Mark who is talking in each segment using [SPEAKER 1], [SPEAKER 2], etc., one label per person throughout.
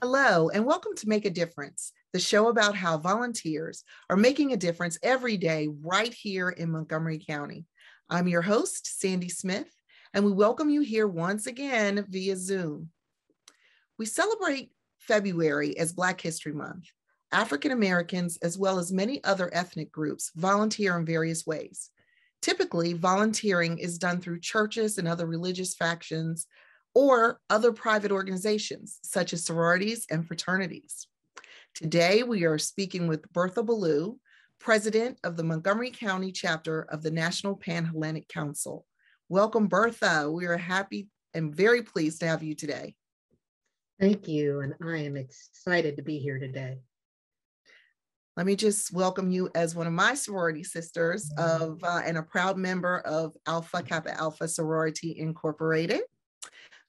[SPEAKER 1] Hello, and welcome to Make a Difference, the show about how volunteers are making a difference every day right here in Montgomery County. I'm your host, Sandy Smith, and we welcome you here once again via Zoom. We celebrate February as Black History Month. African Americans, as well as many other ethnic groups, volunteer in various ways. Typically, volunteering is done through churches and other religious factions, or other private organizations, such as sororities and fraternities. Today, we are speaking with Bertha Ballew, president of the Montgomery County chapter of the National Pan Hellenic Council. Welcome, Bertha. We are happy and very pleased to have you today.
[SPEAKER 2] Thank you, and I am excited to be here today.
[SPEAKER 1] Let me just welcome you as one of my sorority sisters and a proud member of Alpha Kappa Alpha Sorority Incorporated.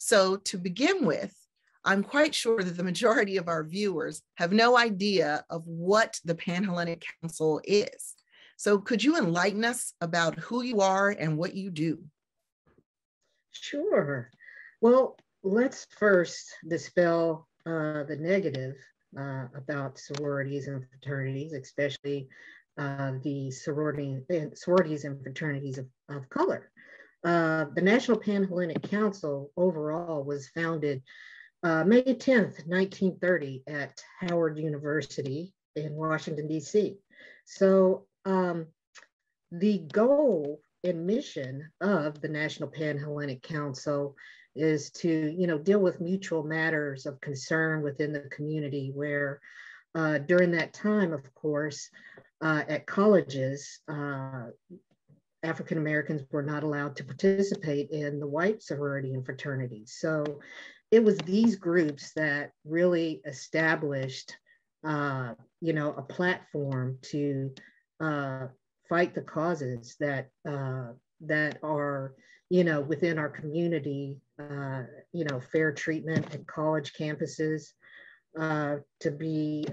[SPEAKER 1] So to begin with, I'm quite sure that the majority of our viewers have no idea of what the Panhellenic Council is. So could you enlighten us about who you are and what you do?
[SPEAKER 2] Sure. Well, let's first dispel the negative about sororities and fraternities, especially the sororities and fraternities of color. The National Pan Hellenic Council overall was founded May 10th, 1930 at Howard University in Washington, D.C. So the goal and mission of the National Pan Hellenic Council is to, deal with mutual matters of concern within the community where during that time, of course, at colleges, African Americans were not allowed to participate in the white sorority and fraternities. So it was these groups that really established, a platform to fight the causes that are, within our community, fair treatment at college campuses, to be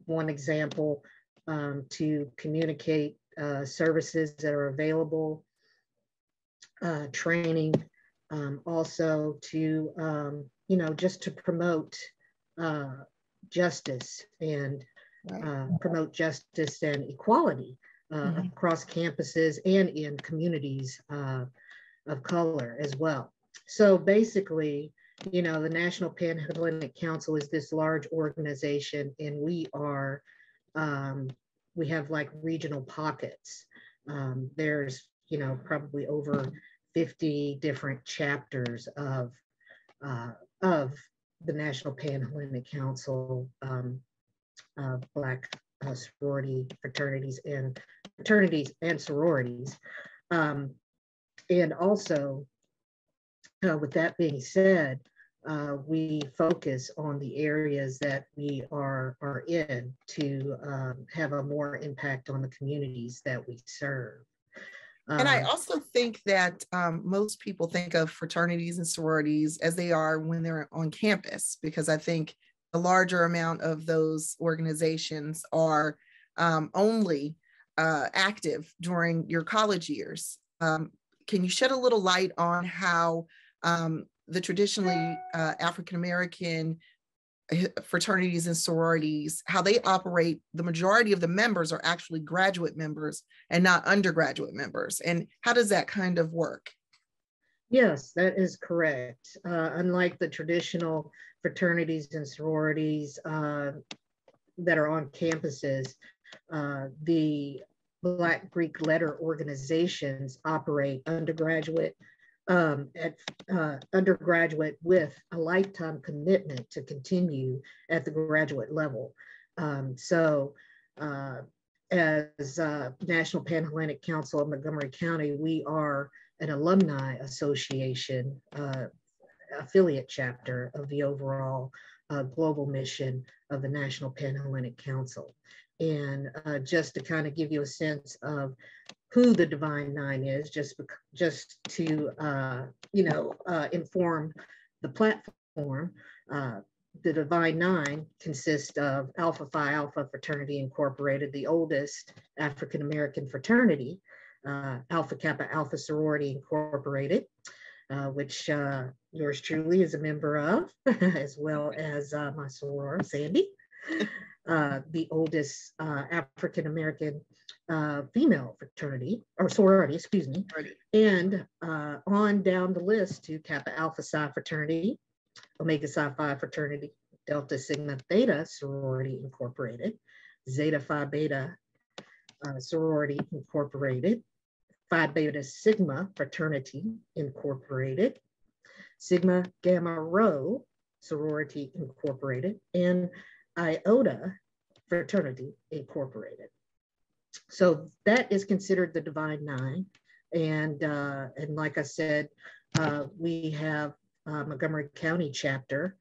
[SPEAKER 2] one example, to communicate services that are available, training, also to, just to promote justice and promote justice and equality across campuses and in communities of color as well. So basically, the National Pan Hellenic Council is this large organization, and we are we have like regional pockets. There's, probably over 50 different chapters of the National Pan Hellenic Council, Black sorority fraternities and sororities. And also, with that being said, we focus on the areas that we are in to have a more impact on the communities that we serve.
[SPEAKER 1] And I also think that most people think of fraternities and sororities as they are when they're on campus, because I think a larger amount of those organizations are only active during your college years. Can you shed a little light on how the traditionally African-American fraternities and sororities, how they operate? The majority of the members are actually graduate members and not undergraduate members. And how does that kind of work?
[SPEAKER 2] Yes, that is correct. Unlike the traditional fraternities and sororities that are on campuses, the Black Greek letter organizations operate undergraduate with a lifetime commitment to continue at the graduate level. So as National Pan Hellenic Council of Montgomery County, we are an alumni association, affiliate chapter of the overall global mission of the National Pan Hellenic Council. And just to kind of give you a sense of who the Divine Nine is, just to inform the platform. The Divine Nine consists of Alpha Phi Alpha Fraternity Incorporated, the oldest African American fraternity, Alpha Kappa Alpha Sorority Incorporated, which yours truly is a member of, as well as my soror, Sandy, the oldest African-American female fraternity, or sorority, excuse me, and on down the list to Kappa Alpha Psi fraternity, Omega Psi Phi fraternity, Delta Sigma Theta sorority incorporated, Zeta Phi Beta sorority incorporated, Phi Beta Sigma fraternity incorporated, Sigma Gamma Rho sorority incorporated, and Iota fraternity incorporated. So that is considered the Divine Nine. And like I said, we have Montgomery County chapter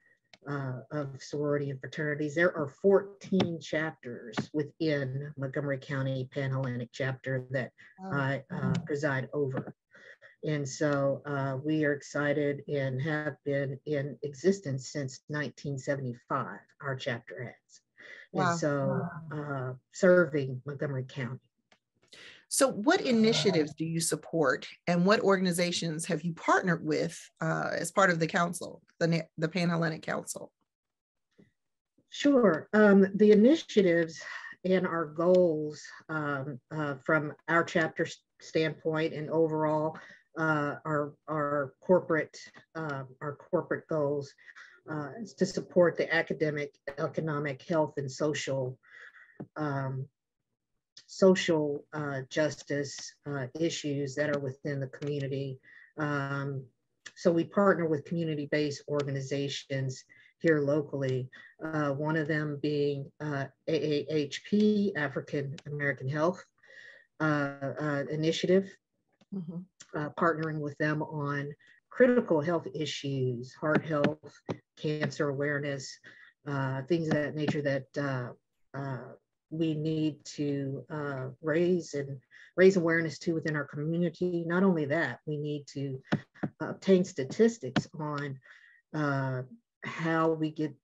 [SPEAKER 2] of sorority and fraternities. There are 14 chapters within Montgomery County Pan Hellenic chapter that I preside over. And so we are excited and have been in existence since 1975, our chapter has. Wow. And so serving Montgomery County.
[SPEAKER 1] So what initiatives do you support and what organizations have you partnered with as part of the council, the Panhellenic Council?
[SPEAKER 2] Sure. The initiatives and our goals from our chapter standpoint and overall our corporate goals is to support the academic, economic, health, and social justice issues that are within the community. So we partner with community-based organizations here locally, one of them being AAHP, African American Health Initiative, partnering with them on critical health issues, heart health, cancer awareness, things of that nature that we need to raise awareness to within our community. Not only that, we need to obtain statistics on how we get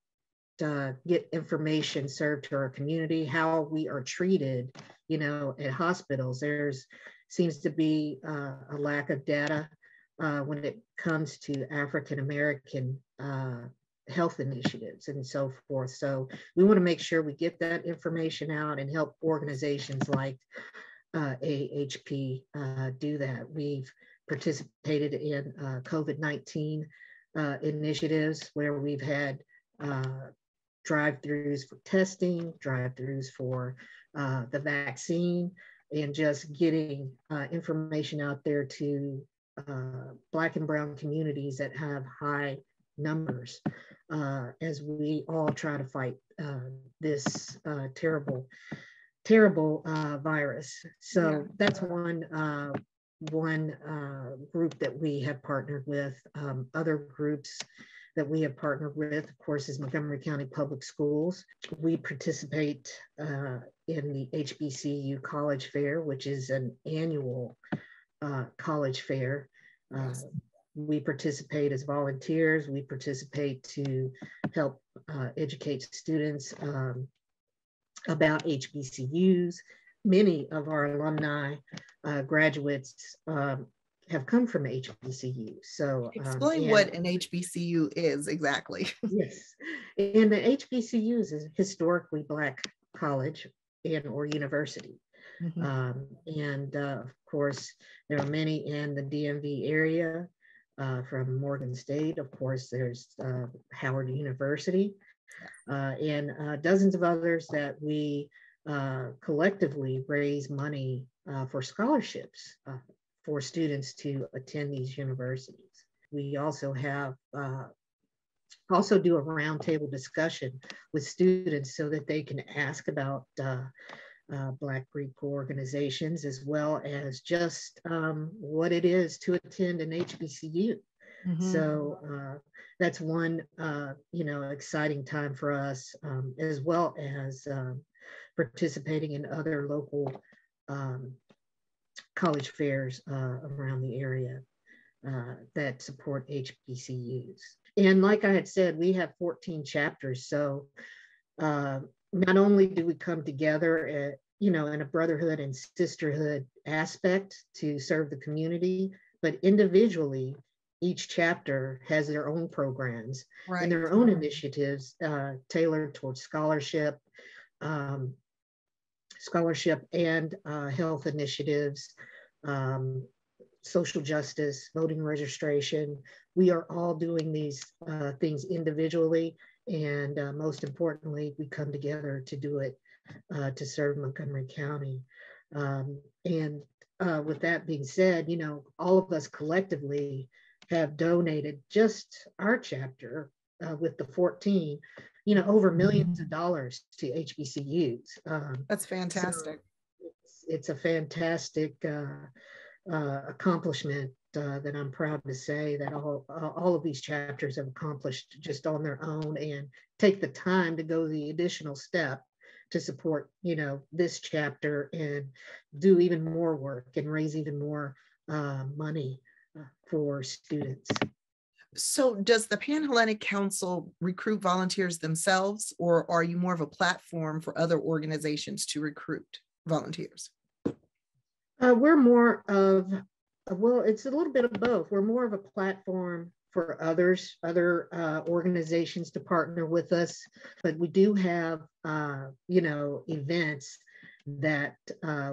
[SPEAKER 2] information served to our community, how we are treated, at hospitals. There's seems to be a lack of data when it comes to African American health initiatives and so forth. So we want to make sure we get that information out and help organizations like AHP do that. We've participated in COVID-19 initiatives where we've had drive-throughs for testing, drive-throughs for the vaccine, and just getting information out there to Black and Brown communities that have high numbers as we all try to fight this terrible virus. So that's one group that we have partnered with. Other groups that we have partnered with, of course, is Montgomery County Public Schools. We participate in the Hbcu College Fair, which is an annual college fair. We participate as volunteers. We participate to help educate students about HBCUs. Many of our alumni graduates have come from HBCU. So
[SPEAKER 1] explain what an HBCU is exactly.
[SPEAKER 2] Yes, and the HBCU is a historically Black college and or university. And of course, there are many in the DMV area. From Morgan State, of course, there's Howard University, and dozens of others that we collectively raise money for scholarships for students to attend these universities. We also have also do a roundtable discussion with students so that they can ask about Black Greek organizations, as well as just what it is to attend an HBCU. So that's one, exciting time for us, as well as participating in other local college fairs around the area that support HBCUs. And like I had said, we have 14 chapters. So not only do we come together, in a brotherhood and sisterhood aspect to serve the community, but individually, each chapter has their own programs
[SPEAKER 1] Right.
[SPEAKER 2] and their own initiatives tailored towards scholarship, um, and health initiatives, social justice, voting registration. We are all doing these things individually, and most importantly, we come together to do it to serve Montgomery County. And with that being said, you know, all of us collectively have donated, just our chapter with the 14, you know, over millions of dollars to HBCUs.
[SPEAKER 1] That's fantastic.
[SPEAKER 2] So it's a fantastic accomplishment that I'm proud to say that all of these chapters have accomplished just on their own, and take the time to go the additional step to support, you know, this chapter and do even more work and raise even more money for students.
[SPEAKER 1] So does the Pan Hellenic Council recruit volunteers themselves, or are you more of a platform for other organizations to recruit volunteers?
[SPEAKER 2] We're more of, well, it's a little bit of both. We're more of a platform for other organizations to partner with us, but we do have, you know, events that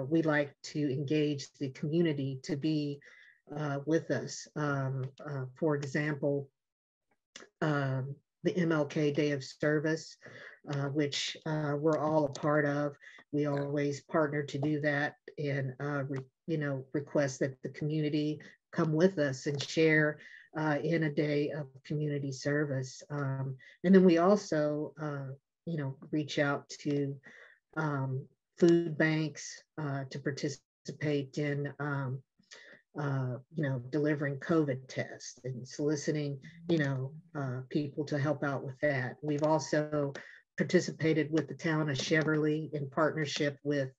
[SPEAKER 2] we like to engage the community to be with us. For example, the MLK Day of Service, which we're all a part of. We always partner to do that, and you know, request that the community come with us and share in a day of community service. And then we also, you know, reach out to food banks to participate in you know, delivering COVID tests and soliciting, you know, people to help out with that. We've also participated with the town of Cheverly in partnership with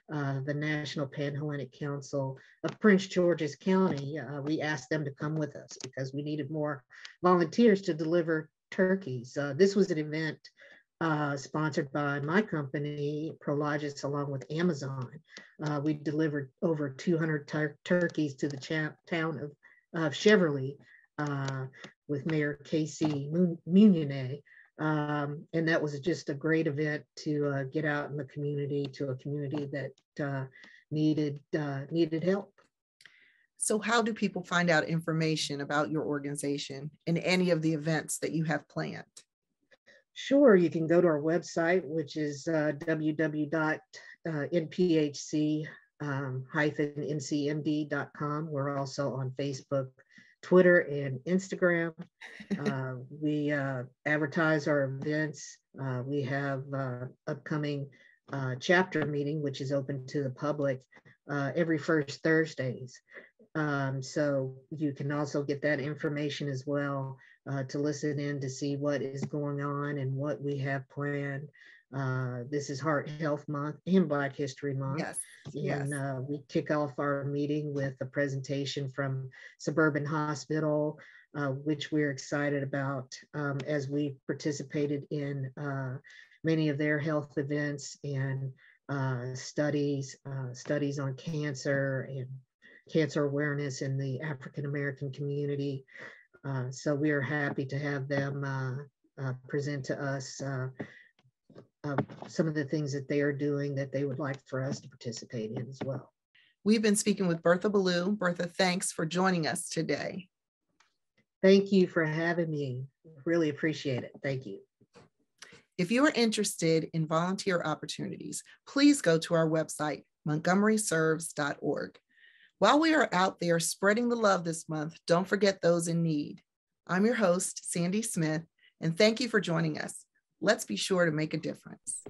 [SPEAKER 2] the National Pan Hellenic Council of Prince George's County. We asked them to come with us because we needed more volunteers to deliver turkeys. This was an event sponsored by my company, Prologis, along with Amazon. We delivered over 200 turkeys to the town of Cheverly with Mayor Casey Mugnone. And that was just a great event to get out in the community, to a community that needed help.
[SPEAKER 1] So how do people find out information about your organization and any of the events that you have planned?
[SPEAKER 2] Sure, you can go to our website, which is www.nphc-ncmd.com. We're also on Facebook, Twitter, and Instagram. We advertise our events. We have upcoming chapter meeting, which is open to the public every first Thursdays. So you can also get that information as well to listen in to see what is going on and what we have planned. This is Heart Health Month and Black History Month.
[SPEAKER 1] Yes.
[SPEAKER 2] And we kick off our meeting with a presentation from Suburban Hospital, which we're excited about as we participated in many of their health events and studies on cancer and cancer awareness in the African American community. So we are happy to have them present to us some of the things that they are doing that they would like for us to participate in as well.
[SPEAKER 1] We've been speaking with Bertha Ballew. Bertha, thanks for joining us today.
[SPEAKER 2] Thank you for having me. Really appreciate it. Thank you.
[SPEAKER 1] If you are interested in volunteer opportunities, please go to our website, montgomeryserves.org. While we are out there spreading the love this month, don't forget those in need. I'm your host, Sandy Smith, and thank you for joining us. Let's be sure to make a difference.